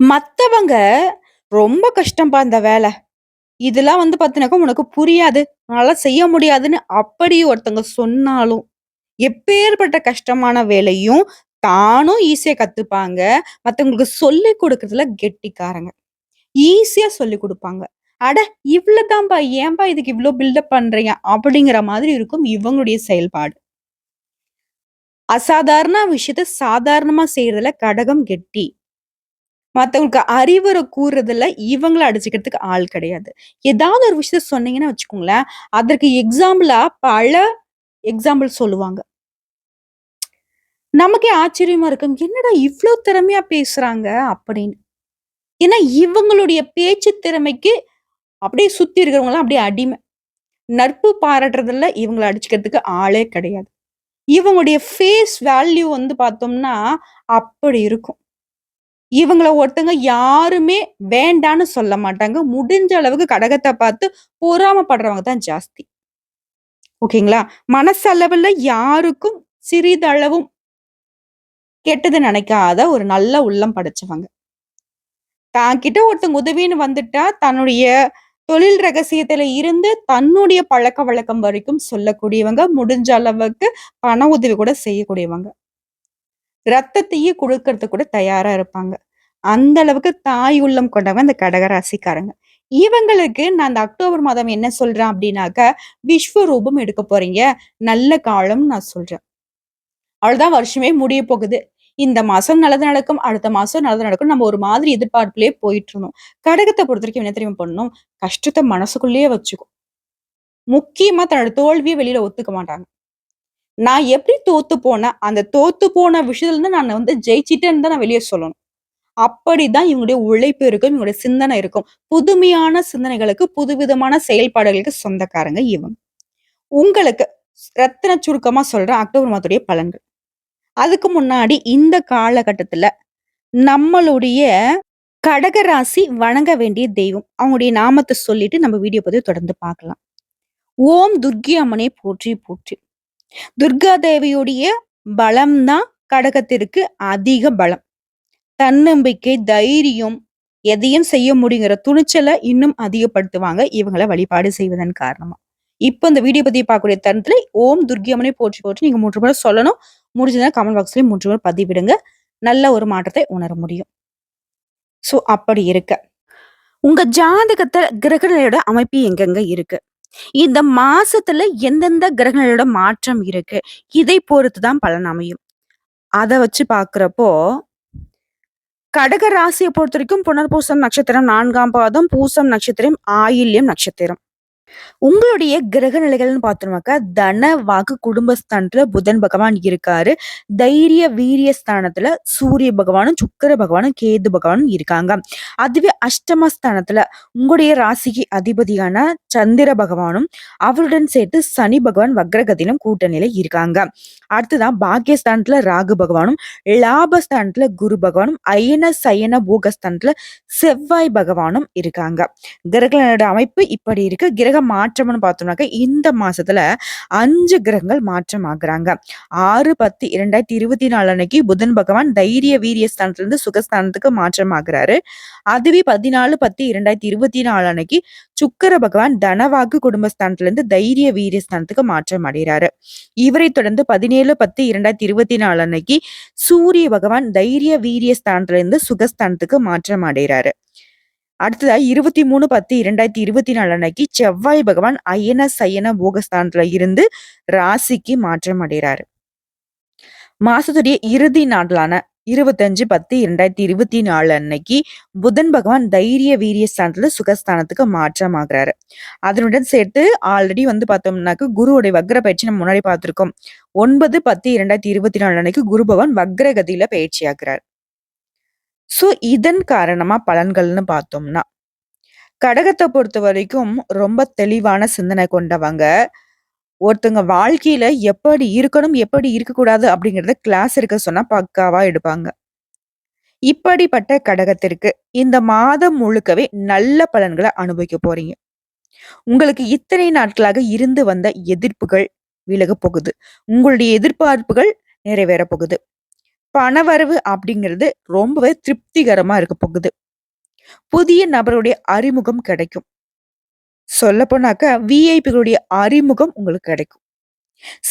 மத்தவங்க ரொம்ப கஷ்டம்பா இந்த வேல. இதெல்லாம் பார்த்தீனாக்கா உனக்கு புரியாது. உன்னால செய்ய முடியாதுன்னு அப்படி ஒருத்தவங்க சொன்னாலும், எப்பேர்ப்பட்ட கஷ்டமான வேலையும் தானும் ஈஸியா கத்துப்பாங்க. மத்தவங்களுக்கு சொல்லிக் குடுக்குறதுல கெட்டிக்காரங்க. ஈஸியா சொல்லிக் குடுப்பாங்க. "அட இவ்ளோ தான்பா, ஏன்பா இதுக்கு இவ்ளோ பில்டப் பண்றீங்க?" அப்படிங்கிற மாதிரி இருக்கும் இவங்களுடைய செயல்பாடு. அசாதாரண விஷயத்த சாதாரணமா செய்றதுல கடகம் கெட்டி. மத்தவங்களுக்கு அறிவுரை கூறுறதுல இவங்கள அடிச்சுக்கிறதுக்கு ஆள் கிடையாது. ஏதாவது ஒரு விஷயத்த சொன்னீங்கன்னு வச்சுக்கோங்களேன், அதற்கு எக்ஸாம்பிளா பல எக்ஸாம்பிள் சொல்லுவாங்க. நமக்கே ஆச்சரியமா இருக்கும். என்னடா இவ்ளோ திறமையா பேசுறாங்க அப்படின்னு. ஏன்னா இவங்களுடைய பேச்சு திறமைக்கு அப்படியே சுத்தி இருக்கிறவங்கலாம் அப்படியே அடிமை. நட்பு பாராட்டுறதுல இவங்கள அடிச்சுக்கிறதுக்கு ஆளே கிடையாது. இவங்களுடைய ஃபேஸ் வேல்யூ பார்த்தோம்னா, அப்படி இருக்கும். இவங்கள ஒருத்தங்க யாருமே வேண்டான்னு சொல்ல மாட்டாங்க. முடிஞ்ச அளவுக்கு கடகத்த பார்த்து பொறாமப்படுறவங்க தான் ஜாஸ்தி. ஓகேங்களா? மனசளவுல யாருக்கும் சிறிதளவும் கெட்டது நினைக்காத ஒரு நல்ல உள்ளம் படைச்சவங்க. தான் கிட்ட ஒருத்தங்க உதவின்னு வந்துட்டா, தன்னுடைய தொழில் ரகசியத்துல இருந்து தன்னுடைய பழக்கவழக்கம் வரைக்கும் சொல்லக்கூடியவங்க. முடிஞ்ச அளவுக்கு பண உதவி கூட செய்யக்கூடியவங்க. ரத்தத்தையே குடுக்கறதுக்கு கூட தயாரா இருப்பாங்க. அந்த அளவுக்கு தாய் உள்ளம் கொண்டவங்க இந்த கடகராசிக்காரங்க. இவங்களுக்கு நான் அந்த அக்டோபர் மாதம் என்ன சொல்றேன் அப்டின்னாக்க, விஸ்வரூபம் எடுக்க போறீங்க. நல்ல காலம்னு நான் சொல்றேன். அவ்வளவுதான் வருஷமே முடிய போகுது. இந்த மாசம் நல்லது நடக்கும். அடுத்த மாசம் நல்லது நடக்கும். நம்ம ஒரு மாதிரி எதிர்பார்ப்பிலேயே போயிட்டு இருந்தோம். கடகத்த பொறுத்தவரைக்கும் என்ன தெரியுமா பண்ணணும்? கஷ்டத்த மனசுக்குள்ளேயே வச்சுக்கும். முக்கியமா தன்னோட தோல்விய வெளியில ஒத்துக்க மாட்டாங்க. நான் எப்படி தோத்து போனேன், அந்த தோத்து போன விஷயத்துல இருந்து நான் ஜெயிச்சுட்டேன்னு தான் நான் வெளிய சொல்லணும். அப்படிதான் இவங்களுடைய உழைப்பு இருக்கும். இவங்களுடைய சிந்தனை இருக்கும். புதுமையான சிந்தனைகளுக்கு, புதுவிதமான செயல்பாடுகளுக்கு சொந்தக்காரங்க இவங்க. உங்களுக்கு ரத்தின சுருக்கமா சொல்றேன் அக்டோபர் மாதத்துடைய பலன்கள். அதுக்கு முன்னாடி இந்த காலகட்டத்துல நம்மளுடைய கடக ராசி வணங்க வேண்டிய தெய்வம். அவங்களுடைய நாமத்த சொல்லிட்டு நம்ம வீடியோ பதிவு தொடர்ந்து பார்க்கலாம். ஓம் துர்க்கி அம்மனே போற்றி போற்றி. துர்கா தேவியுடைய பலம் தான் கடகத்திற்கு அதிக பலம். தன்னம்பிக்கை, தைரியம், எதையும் செய்ய முடியுங்கிற துணிச்சல இன்னும் அதிகப்படுத்துவாங்க, இவங்கள வழிபாடு செய்வதன் காரணமா. இப்ப இந்த வீடியோ பதிவு பார்க்கக்கூடிய தருணத்துல, ஓம் துர்க்கை அம்மனை போற்றி போற்றி நீங்க 3 முறை சொல்லணும். முடிஞ்சதுனா கமெண்ட் பாக்ஸ்லயும் 3 முறை பதிவிடுங்க. நல்ல ஒரு மாற்றத்தை உணர முடியும். அப்படி இருக்க, உங்க ஜாதகத்துல கிரகநிலையோட அமைப்பு எங்கெங்க இருக்கு? இந்த மாசத்துல எந்தெந்த கிரகநிலையோட மாற்றம் இருக்கு? இதை பொறுத்து தான் பலன் அமையும். அத வச்சு பார்க்கிறப்போ கடக ராசிய பொறுத்தவரைக்கும் புனர்பூசம் நட்சத்திரம் 4ஆம் பாதம், பூசம் நட்சத்திரம், ஆயில்யம் நட்சத்திரம். உங்களுடைய கிரக நிலைகள்னு பார்த்தோம்னாக்கா, தன, வாக்கு, குடும்பஸ்தானத்துல புதன் பகவான் இருக்காரு. தைரிய, வீரிய ஸ்தானத்துல சூரிய பகவானும், சுக்கிர பகவானும், கேது பகவானும் இருக்காங்க. அதுவே அஷ்டமஸ்தானத்துல உங்களுடைய ராசிக்கு அதிபதியான சந்திர பகவானும், அவருடன் சேர்த்து சனி பகவான் வக்ரகதியிலும் கூட்டணியில இருக்காங்க. அடுத்ததான் பாக்கியஸ்தானத்துல ராகு பகவானும், லாபஸ்தானத்துல குரு பகவானும், அயன சயன போகஸ்தானத்துல செவ்வாய் பகவானும் இருக்காங்க. கிரகங்களோட அமைப்பு இப்படி இருக்கு. கிரக மாற்றம்னு பார்த்தோம்னாக்க இந்த மாசத்துல 5 கிரகங்கள் மாற்றம் ஆகுறாங்க. 6/10/2024 அன்னைக்கு புதன் பகவான் தைரிய வீரிய ஸ்தானத்திலிருந்து சுகஸ்தானத்துக்கு மாற்றம் ஆகுறாரு. அதுவே 14/10/2024 அன்னைக்கு சுக்கிர பகவான் தனவாக்கு குடும்பஸ்தானத்திலிருந்து தைரிய வீரிய ஸ்தானத்துக்கு மாற்றம் அடைகிறாரு. இவரை தொடர்ந்து 17/10/2024 அன்னைக்கு சூரிய பகவான் தைரிய வீரிய ஸ்தானத்திலிருந்து சுகஸ்தானத்துக்கு மாற்றம் அடைகிறாரு. அடுத்ததா 23/10/2024 அன்னைக்கு செவ்வாய் பகவான் அயன சயன போகஸ்தானத்துல இருந்து ராசிக்கு மாற்றம் அடைகிறாரு. மாசத்துடைய இறுதி நாட்களான 25/10/2024 அன்னைக்கு புதன் பகவான் தைரிய வீரிய ஸ்தானத்துல சுகஸ்தானத்துக்கு மாற்றம் ஆகுறாரு. அதனுடன் சேர்த்து ஆல்ரெடி பார்த்தோம்னாக்க குருவுடைய வக்ர பயிற்சி நம்ம முன்னாடி பார்த்திருக்கோம். 9/10/2024 அன்னைக்கு குரு பகவான் வக்ரகதியில பயிற்சி ஆகுறாரு. இதன் காரணமா பலன்கள்னு பார்த்தோம்னா, கடகத்த பொறுத்தவரைக்கும் ரொம்ப தெளிவான சிந்தனை கொண்டவங்க. ஒருத்தங்க வாழ்க்கையில எப்படி இருக்கணும், எப்படி இருக்கக்கூடாது அப்படிங்கிறத கிளாஸ் எடுக்க சொன்னா பக்காவா எடுப்பாங்க. இப்படிப்பட்ட கடகத்திற்கு இந்த மாதம் முழுக்கவே நல்ல பலன்கள அனுபவிக்க போறீங்க. உங்களுக்கு இத்தனை நாட்களாக இருந்து வந்த எதிர்ப்புகள் விலகப் போகுது. உங்களுடைய எதிர்பார்ப்புகள் நிறைவேறப் போகுது. பணவரவு அப்படிங்கிறது ரொம்பவே திருப்திகரமா இருக்க போகுது. புதிய நபருடைய அறிமுகம் கிடைக்கும். சொல்லப்போனாக்கா விஐபிகளுடைய அறிமுகம் உங்களுக்கு கிடைக்கும்.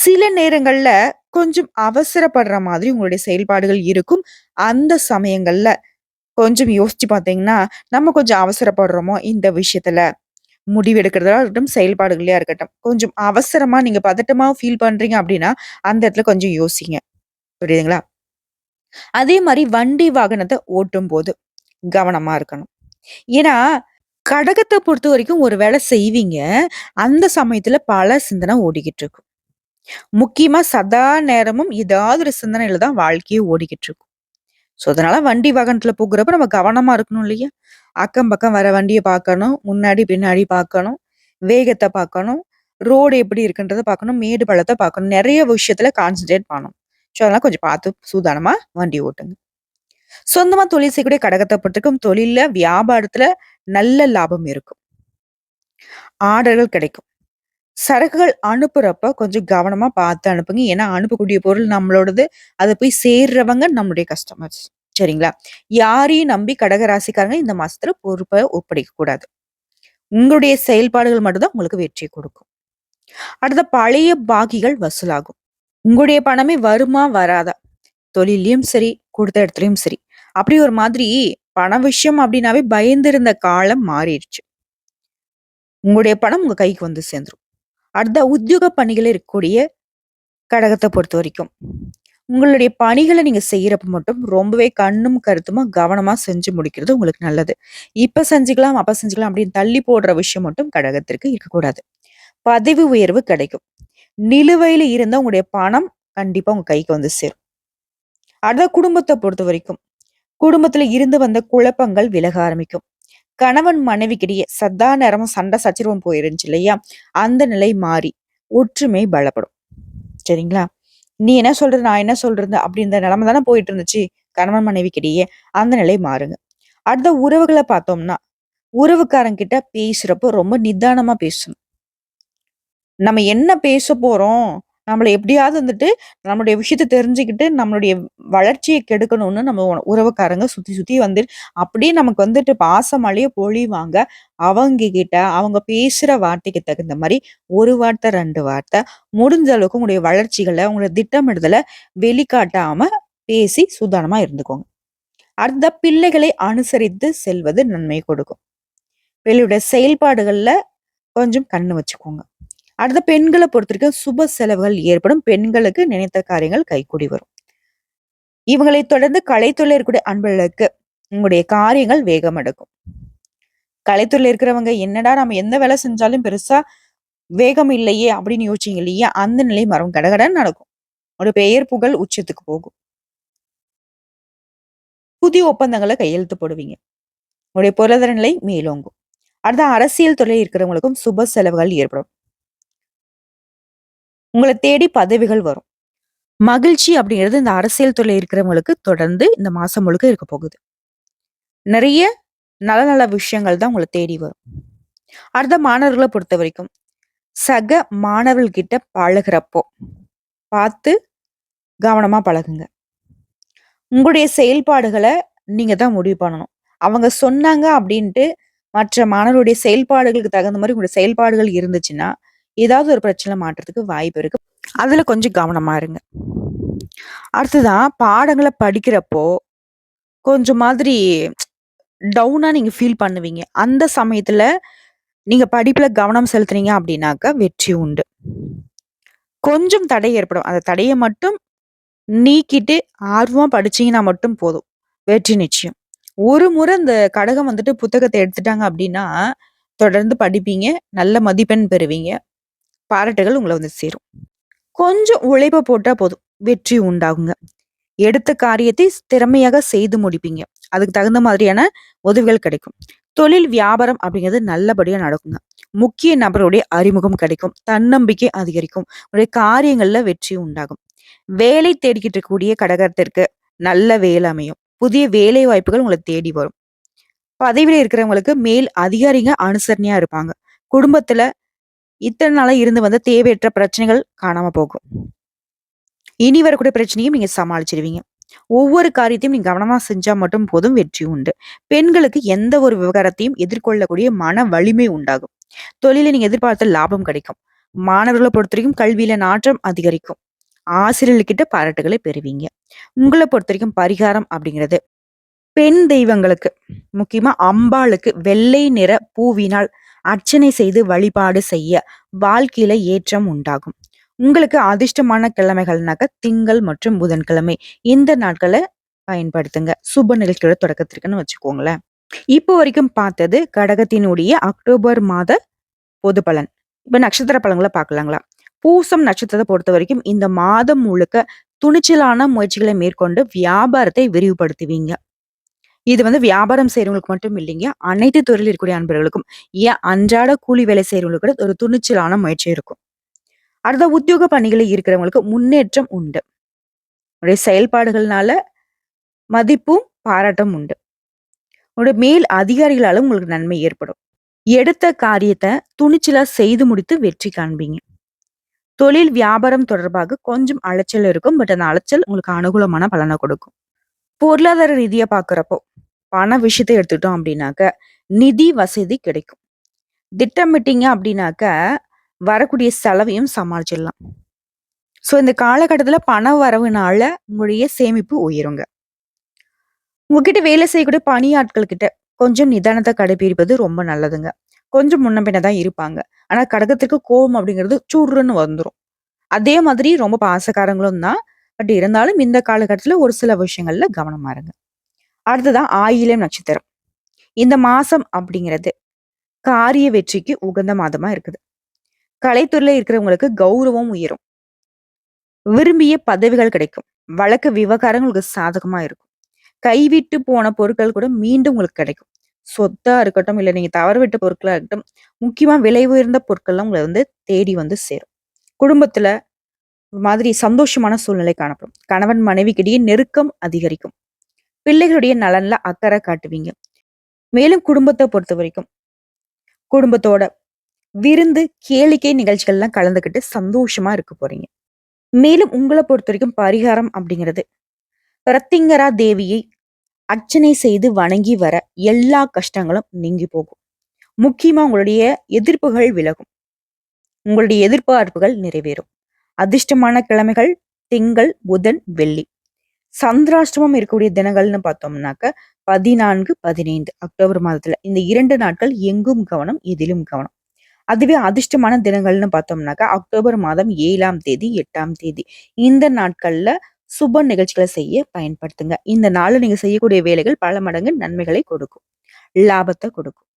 சில நேரங்கள்ல கொஞ்சம் அவசரப்படுற மாதிரி உங்களுடைய செயல்பாடுகள் இருக்கும். அந்த சமயங்கள்ல கொஞ்சம் யோசிச்சு பார்த்தீங்கன்னா, நம்ம கொஞ்சம் அவசரப்படுறோமோ இந்த விஷயத்துல? முடிவு எடுக்கிறதா இருக்கட்டும், செயல்பாடுகள்லயா இருக்கட்டும். கொஞ்சம் அவசரமா நீங்க பதட்டமா ஃபீல் பண்றீங்க அப்படின்னா, அந்த இடத்துல கொஞ்சம் யோசிங்க. புரியுதுங்களா? அதே மாரி வண்டி வாகனத்த ஓட்டும்போது கவனமா இருக்கணும். ஏன்னா, கடகத்த பொறுத்தவரைக்கும் ஒரு வேலை செய்வீங்க. அந்த சமயத்துல பல சிந்தனை ஓடிக்கிட்டு இருக்கும். முக்கியமா சதா நேரமும் ஏதாவது ஒரு சிந்தனையில தான் வாழ்க்கையே ஓடிக்கிட்டு இருக்கும். ஸோ, அதனால வண்டி வாகனத்துல போகுறப்ப நம்ம கவனமா இருக்கணும் இல்லையா? அக்கம் பக்கம் வர வண்டிய பார்க்கணும். முன்னாடி, பின்னாடி பார்க்கணும். வேகத்த பார்க்கணும். ரோடு எப்படி இருக்குன்றத பார்க்கணும். மேடு பள்ளத்த பார்க்கணும். நெறைய விஷயத்துல கான்சன்ட்ரேட் பண்ணணும். ஸோ, அதெல்லாம் கொஞ்சம் பார்த்து சூதானமா வண்டி ஓட்டுங்க. சொந்தமா தொழில் செய்யக்கூடிய கடகத்த பொறுத்தவரைக்கும் தொழில்ல, வியாபாரத்துல நல்ல லாபம் இருக்கும். ஆர்டர்கள் கிடைக்கும். சரக்குகள் அனுப்புறப்ப கொஞ்சம் கவனமா பார்த்து அனுப்புங்க. ஏன்னா, அனுப்பக்கூடிய பொருள் நம்மளோடது. அத போய் சேர்றவங்க நம்முடைய கஸ்டமர்ஸ். சரிங்களா? யாரையும் நம்பி கடகராசிக்காரங்க இந்த மாசத்துல பொறுப்ப ஒப்படைக்கக் கூடாது. உங்களுடைய செயல்பாடுகள் மட்டும் தான் உங்களுக்கு வெற்றிய குடுக்கும். அடுத்த பழைய பாக்கிகள் வசூலாகும். உங்களுடைய பணமே வருமா? வராதா? தொழில்லயும் சரி, குடுத்த இடத்துலயும் சரி. அப்படி ஒரு மாதிரி பண விஷயம் அப்படின்னாவே பயந்திருந்த காலம் மாறிடுச்சு. உங்களுடைய பணம் உங்க கைக்கு வந்து சேர்ந்துரும். அடுத்த உத்தியோக பணிகள் இருக்கக்கூடிய கடகத்த பொறுத்தவரைக்கும், உங்களுடைய பணிகள நீங்க செய்யறப்ப மட்டும் ரொம்பவே கண்ணும், கருத்துமா கவனமா செஞ்சு முடிக்கிறது உங்களுக்கு நல்லது. இப்ப செஞ்சுக்கலாம், அப்ப செஞ்சுக்கலாம் அப்படின்னு தள்ளி போடுற விஷயம் மட்டும் கடகத்திற்கு இருக்கக்கூடாது. பதவி உயர்வு கிடைக்கும். நிலுவையில இருந்த உங்களுடைய பணம் கண்டிப்பா உங்க கைக்கு வந்து சேரும். அடுத்த குடும்பத்த பொறுத்தவரைக்கும், குடும்பத்துல இருந்து வந்த குழப்பங்கள் விலக ஆரம்பிக்கும். கணவன் மனைவிக்கிடையே சதா நேரமும் சண்டை சச்சரவும் போயிருந்துச்சு இல்லையா? அந்த நிலை மாறி ஒற்றுமை பலப்படும். சரிங்களா? நீ என்ன சொல்றது? நான் என்ன சொல்றது? அப்படின்ற நிலைமை தானே போயிட்டு இருந்துச்சு. கணவன் மனைவிக்கிடையே. அந்த நிலை மாறுங்க. அடுத்த உறவுகள பார்த்தோம்னா, உறவுக்காரங்கிட்ட பேசுறப்போ ரொம்ப நிதானமா பேசணும். நம்ம என்ன பேச போறோம்? நம்மள எப்படியாவது வந்துட்டு நம்மளுடைய விஷயத்த தெரிஞ்சுக்கிட்டு, நம்மளுடைய வளர்ச்சிய கெடுக்கணும்னு நம்ம உறவுக்காரங்க சுத்தி சுத்தி வந்து அப்படியே நமக்கு வந்துட்டு பாசமழைய பொழிவாங்க. அவங்க கிட்ட அவங்க பேசுற வார்த்தைக்கு தகுந்த மாரி 1 வார்த்தை, 2 வார்த்தை முடிஞ்ச அளவுக்கு உங்களுடைய வளர்ச்சிகள, உங்களுடைய திட்டமிடுதல வெளிக்காட்டாம பேசி சூதானமா இருந்துக்கோங்க. அடுத்த பிள்ளைகளை அனுசரித்து செல்வது நன்மை கொடுக்கும். பிள்ளையுடைய செயல்பாடுகள்ல கொஞ்சம் கண்ணு வச்சுக்கோங்க. அடுத்த பெண்கள பொறுத்தவரைக்கும் சுப செலவுகள் ஏற்படும். பெண்களுக்கு நினைத்த காரியங்கள் கைகூடி வரும். இவங்களைத் தொடர்ந்து கலைத்துறையில இருக்கக்கூடிய அன்பர்களுக்கு உங்களுடைய காரியங்கள் வேகம் எடுக்கும். கலைத்துறையில இருக்கிறவங்க என்னடா நம்ம எந்த வேலை செஞ்சாலும் பெருசா வேகம் இல்லையே அப்படின்னு யோசிச்சீங்க இல்லையா? அந்த நிலை மாறும். கடகடன்னு நடக்கும். ஒரு பெயர் புகழ் உச்சத்துக்கு போகும். புதிய ஒப்பந்தங்கள கையெழுத்து போடுவீங்க. உங்களுடைய பொருளாதார நிலை மேலோங்கும். அடுத்த அரசியல் துறையில் இருக்கிறவங்களுக்கும் சுப செலவுகள் ஏற்படும். உங்கள தேடி பதவிகள் வரும். மகிழ்ச்சி அப்படிங்கிறது இந்த அரசியல் துறையில இருக்கிறவங்களுக்கு தொடர்ந்து இந்த மாசம் முழுக்க இருக்க போகுது. நிறைய நல்ல நல்ல விஷயங்கள் தான் உங்கள தேடி வரும். அடுத்த மாணவர்கள பொறுத்தவரைக்கும், சக மாணவர்கள்கிட்ட பழகுறப்போ, பார்த்து கவனமா பழகுங்க. உங்களுடைய செயல்பாடுகள நீங்க தான் முடிவு பண்ணணும். அவங்க சொன்னாங்க அப்படின்ட்டு மற்ற மாணவர்களுடைய செயல்பாடுகளுக்கு தகுந்த மாரி உங்களுடைய செயல்பாடுகள் இருந்துச்சுன்னா, ஏதாவது ஒரு பிரச்சனையில மாட்றதுக்கு வாய்ப்பு இருக்கு. அதுல கொஞ்சம் கவனமா இருங்க. அடுத்ததா பாடங்கள படிக்கிறப்போ, கொஞ்சம் மாதிரி டவுனா நீங்க ஃபீல் பண்ணுவீங்க. அந்த சமயத்துல நீங்க படிப்புல கவனம் செலுத்துனீங்க அப்படின்னாக்கா வெற்றி உண்டு. கொஞ்சம் தடை ஏற்படும். அந்த தடைய மட்டும் நீக்கிட்டு ஆர்வமா படிச்சீங்கன்னா மட்டும் போதும். வெற்றி நிச்சயம். ஒரு முறை இந்த கடகம் வந்துட்டு புத்தகத்த எடுத்துட்டாங்க அப்படின்னா, தொடர்ந்து படிப்பீங்க. நல்ல மதிப்பெண் பெறுவீங்க. பாராட்டுகள் உங்கள வந்து சேரும். கொஞ்சம் உழைப்ப போட்டா போதும். வெற்றி உண்டாகுங்க. எடுத்த காரியத்தை திறமையாக செய்து முடிப்பீங்க. அதுக்கு தகுந்த மாதிரியான உதவிகள் கிடைக்கும். தொழில், வியாபாரம் அப்படிங்கிறது நல்லபடியா நடக்குங்க. முக்கிய நபருடைய அறிமுகம் கிடைக்கும். தன்னம்பிக்கை அதிகரிக்கும். உங்களுடைய காரியங்கள்ல வெற்றி உண்டாகும். வேலை தேடிக்கிட்டு இருக்கக்கூடிய கடகத்திற்கு நல்ல வேலை அமையும். புதிய வேலை வாய்ப்புகள் உங்கள தேடி வரும். பதவியில இருக்கிறவங்களுக்கு மேல் அதிகாரிங்க அனுசரணையா இருப்பாங்க. குடும்பத்துல இத்தனை நாளா இருந்து வந்த தேவையற்ற பிரச்சனைகள் காணாம போகும். இனி வரக்கூடிய பிரச்சனையும் நீங்க சமாளிச்சிருவீங்க. ஒவ்வொரு காரியத்தையும் நீங்க கவனமா செஞ்சா மட்டும் போதும், வெற்றி உண்டு. பெண்களுக்கு எந்த ஒரு விவகாரத்தையும் எதிர்கொள்ளக்கூடிய மன வலிமை உண்டாகும். தொழில்ல நீங்க எதிர்பார்த்த லாபம் கிடைக்கும். மாணவர்கள பொறுத்தவரைக்கும் கல்வியில நாட்டம் அதிகரிக்கும். ஆசிரியர்கள்கிட்ட பாராட்டுகளை பெறுவீங்க. உங்கள பொறுத்தவரைக்கும் பரிகாரம் அப்படிங்கிறது, பெண் தெய்வங்களுக்கு, முக்கியமா அம்பாளுக்கு வெள்ளை நிற பூவினால் அர்ச்சனை செய்து வழிபாடு செய்ய வாழ்க்கையில ஏற்றம் உண்டாகும். உங்களுக்கு அதிர்ஷ்டமான கிழமைகள்னாக்க திங்கள் மற்றும் புதன்கிழமை. இந்த நாட்கள பயன்படுத்துங்க. சுப நிகழ்ச்சியோட தொடக்கத்திற்குன்னு வச்சுக்கோங்களேன். இப்போ வரைக்கும் பார்த்தது கடகத்தினுடைய அக்டோபர் மாத பொது பலன். இப்ப நட்சத்திர பலன்கள பார்க்கலாங்களா? பூசம் நட்சத்திரத்த பொறுத்தவரைக்கும் இந்த மாதம் முழுக்க துணிச்சலான முயற்சிகளை மேற்கொண்டு வியாபாரத்தை விரிவுபடுத்துவீங்க. இது வியாபாரம் செய்றவங்களுக்கு மட்டும் இல்லைங்க. அனைத்து துறையில இருக்கக்கூடிய அன்பர்களுக்கும், ஏன் அன்றாட கூலி வேலை செய்றவங்களுக்கு கூட ஒரு துணிச்சலான முயற்சி இருக்கும். அடுத்த உத்தியோக பணிகளில் இருக்கிறவங்களுக்கு முன்னேற்றம் உண்டு. உங்களுடைய செயல்பாடுகள்னால மதிப்பும், பாராட்டும் உண்டு. உங்களுடைய மேல் அதிகாரிகளால உங்களுக்கு நன்மை ஏற்படும். எடுத்த காரியத்த துணிச்சலா செய்து முடித்து வெற்றி காண்பீங்க. தொழில், வியாபாரம் தொடர்பாக கொஞ்சம் அலைச்சல் இருக்கும். பட் அந்த அலைச்சல் உங்களுக்கு அனுகூலமான பலன கொடுக்கும். பொருளாதார ரீதியா பார்க்கிறப்போ, பண விஷயத்த எடுத்துக்கிட்டோம் அப்படின்னாக்க, நிதி வசதி கிடைக்கும். திட்டமிட்டீங்க அப்படின்னாக்க, வரக்கூடிய செலவையும் சமாளிச்சிடலாம். ஸோ இந்த காலகட்டத்தில பண வரவுனால உங்களுடைய சேமிப்பு உயருங்க. உங்ககிட்ட வேலை செய்யக்கூடிய பணியாட்கள் கிட்ட கொஞ்சம் நிதானத்த கடைபிடிப்பது ரொம்ப நல்லதுங்க. கொஞ்சம் முன்ன பின்ன தான் இருப்பாங்க. ஆனா கடகத்திற்கு கோவம் அப்படிங்கிறது சுர்ருன்னு வந்துரும். அதே மாதிரி ரொம்ப பாசக்காரங்களும் தான். பட் இருந்தாலும் இந்த காலகட்டத்தில ஒரு சில விஷயங்கள்ல கவனமா இருங்க. அடுத்ததான் ஆயில்யம் நட்சத்திரம். இந்த மாசம் அப்படிங்கிறது காரிய வெற்றிக்கு உகந்த மாதமா இருக்குது. கலைத்துறையில இருக்கிறவங்களுக்கு கௌரவம் உயரும். விரும்பிய பதவிகள் கிடைக்கும். வழக்கு விவகாரங்கள் உங்களுக்கு சாதகமா இருக்கும். கைவிட்டு போன பொருட்கள் கூட மீண்டும் உங்களுக்கு கிடைக்கும். சொத்தா இருக்கட்டும், இல்ல நீங்க தவறவிட்ட பொருட்களா இருக்கட்டும், முக்கியமா விலை உயர்ந்த பொருட்கள்லாம் உங்கள தேடி சேரும். குடும்பத்துல ஒரு மாதிரி சந்தோஷமான சூழ்நிலை காணப்படும். கணவன் மனைவிக்கிடையே நெருக்கம் அதிகரிக்கும். பிள்ளைகளுடைய நலன்ல அக்கறை காட்டுவீங்க. மேலும் குடும்பத்தை பொறுத்த வரைக்கும் குடும்பத்தோட விருந்து, கேளிக்கை நிகழ்ச்சிகள்லாம் கலந்துக்கிட்டு சந்தோஷமா இருக்க போறீங்க. மேலும் உங்களை பொறுத்த வரைக்கும் பரிகாரம் அப்படிங்கிறது, பிரத்திங்கரா தேவியை அர்ச்சனை செய்து வணங்கி வர எல்லா கஷ்டங்களும் நீங்கி போகும். முக்கியமா உங்களுடைய எதிர்ப்புகள் விலகும். உங்களுடைய எதிர்பார்ப்புகள் நிறைவேறும். அதிர்ஷ்டமான கிழமைகள் திங்கள், புதன், வெள்ளி. சந்திராஷ்டமம் இருக்கக்கூடிய தினங்கள்னு பார்த்தோம்னாக்க 14, 15 அக்டோபர் மாதத்துல இந்த 2 நாட்கள் எங்கும் கவனம், எதிலும் கவனம். அதுவே அதிர்ஷ்டமான தினங்கள்னு பார்த்தோம்னாக்கா அக்டோபர் மாதம் 7ஆம் தேதி, 8ஆம் தேதி. இந்த நாட்கள்ல சுப நிகழ்ச்சிகளை செய்ய பயன்படுத்துங்க. இந்த நாள்ல நீங்க செய்யக்கூடிய வேலைகள் பல மடங்கு நன்மைகளை கொடுக்கும். லாபத்தை கொடுக்கும்.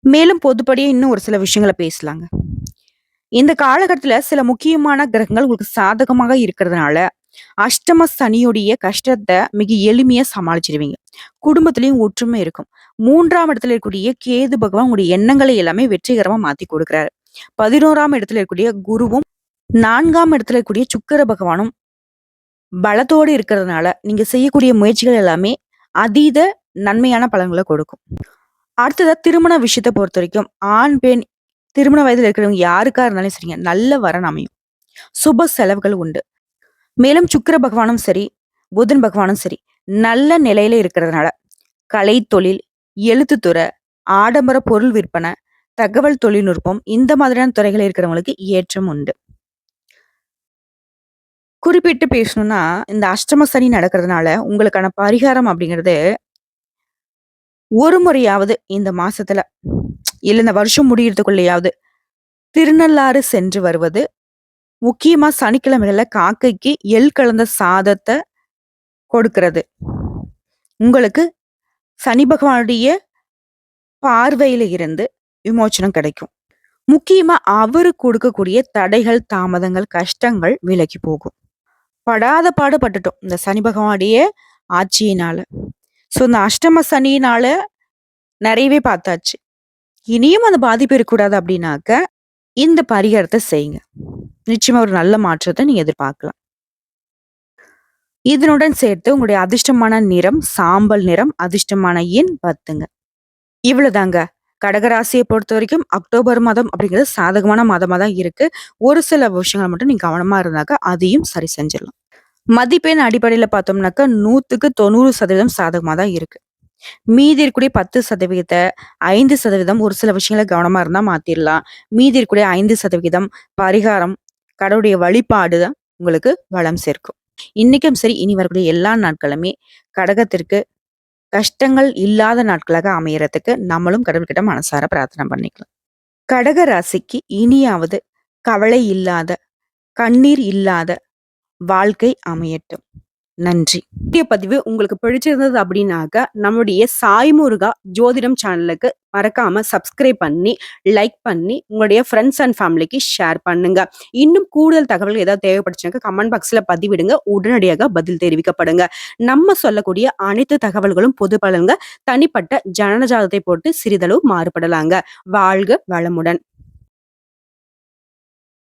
மேலும் பொதுப்படியே இன்னும் ஒரு சில விஷயங்கள பேசலாங்க. இந்த காலகட்டத்துல சில முக்கியமான கிரகங்கள் உங்களுக்கு சாதகமாக இருக்கிறதுனால, அஷ்டம சனியுடைய கஷ்டத்த மிக எளிமையா சமாளிச்சிருவீங்க. குடும்பத்திலயும் ஒற்றுமை இருக்கும். 3ஆம் இடத்துல இருக்கக்கூடிய கேது பகவான் உங்களுடைய எண்ணங்களை எல்லாமே வெற்றிகரமா மாத்தி கொடுக்கிறாரு. 11ஆம் இடத்துல இருக்கக்கூடிய குருவும், 4ஆம் இடத்துல இருக்கக்கூடிய சுக்கிர பகவானும் பலத்தோடு இருக்கிறதுனால, நீங்க செய்யக்கூடிய முயற்சிகள் எல்லாமே அதீத நன்மையான பலன்கள கொடுக்கும். அடுத்ததா திருமண விஷயத்த பொறுத்தவரைக்கும், ஆண், பெண் திருமண வயதில இருக்கிறவங்க யாருக்கா இருந்தாலும் சரிங்க, நல்ல வரன் அமையும். சுப செலவுகள் உண்டு. மேலும் சுக்கிர பகவானும் சரி, புதன் பகவானும் சரி, நல்ல நிலையில இருக்கிறதுனால, கலை தொழில், எழுத்துத்துறை, ஆடம்பர பொருள் விற்பனை, தகவல் தொழில்நுட்பம் இந்த மாதிரியான துறைகள் இருக்கிறவங்களுக்கு ஏற்றம் உண்டு. குறிப்பிட்டு பேசணும்னா, இந்த அஷ்டம சனி நடக்கிறதுனால உங்களுக்கான பரிகாரம் அப்படிங்கிறது, ஒரு முறையாவது இந்த மாசத்துல, இல்ல இந்த வருஷம் முடியறதுக்குள்ளயாவது திருநள்ளாறு சென்று வருவது, முக்கியமா சனிக்கிழமைகள்ல காக்கைக்கு எள் கலந்த சாதத்த கொடுக்கிறது. உங்களுக்கு சனி பகவானுடைய பார்வையில இருந்து விமோச்சனம் கிடைக்கும். முக்கியமா அவரு கொடுக்கக்கூடிய தடைகள், தாமதங்கள், கஷ்டங்கள் விலகி போகும். படாத பாடு பட்டுட்டோம் இந்த சனி பகவானுடைய ஆட்சியினால. ஸோ இந்த அஷ்டம சனியினால நிறையவே பார்த்தாச்சு. இனியும் அந்த பாதிப்பு இருக்கக்கூடாது அப்படின்னாக்க, இந்த பரிகாரத்தை செய்யுங்க. நிச்சயமா ஒரு நல்ல மாற்றத்தை நீங்க எதிர்பார்க்கலாம். இதனுடன் சேர்த்து உங்களுடைய அதிர்ஷ்டமான நிறம் சாம்பல் நிறம், அதிர்ஷ்டமான எண் 10ங்க. இவ்வளவுதாங்க. கடகராசியை பொறுத்த வரைக்கும் அக்டோபர் மாதம் அப்படிங்கிறது சாதகமான மாதமா தான் இருக்கு. ஒரு சில விஷயங்கள் மட்டும் நீங்க கவனமா இருந்தாக்க அதையும் சரி செஞ்சிடலாம். மதிப்பெண் அடிப்படையில பார்த்தோம்னாக்கா 100க்கு 90% சாதகமா தான் இருக்கு. மீதி இருக்கக்கூடிய 10% 5% ஒரு சில விஷயங்கள கவனமா இருந்தா மாத்திரலாம். மீதி இருக்கக்கூடிய 5% பரிகாரம், கடவுளுடைய வழிபாடு தான் உங்களுக்கு வளம் சேர்க்கும். இன்னைக்கும் சரி, இனி வரக்கூடிய எல்லா நாட்களுமே கடகத்திற்கு கஷ்டங்கள் இல்லாத நாட்களாக அமையறதுக்கு நம்மளும் கடவுள்கிட்ட மனசார பிரார்த்தனை பண்ணிக்கலாம். கடக ராசிக்கு இனியாவது கவலை இல்லாத, கண்ணீர் இல்லாத வாழ்க்கை அமையட்டும். நன்றி. வீடியோ பதிவு உங்களுக்கு பிடிச்சிருந்தது அப்படின்னாக்க, நம்முடைய சாய் முருகா ஜோதிடம் சேனலுக்கு மறக்காம சப்ஸ்கிரைப் பண்ணி, லைக் பண்ணி, உங்களுடைய ஃப்ரெண்ட்ஸ் அண்ட் ஃபேமிலிக்கு ஷேர் பண்ணுங்க. இன்னும் கூடுதல் தகவல்கள் ஏதாவது தேவைப்பட்டுச்சுனாக்க கமெண்ட் பாக்ஸ்ல பதிவிடுங்க. உடனடியாக பதில் தெரிவிக்கப்படுங்க. நம்ம சொல்லக்கூடிய அனைத்து தகவல்களும் பொது பலன்க. தனிப்பட்ட ஜனன ஜாதகத்தை போட்டு சிறிதளவு மாறுபடலாங்க. வாழ்க வளமுடன்.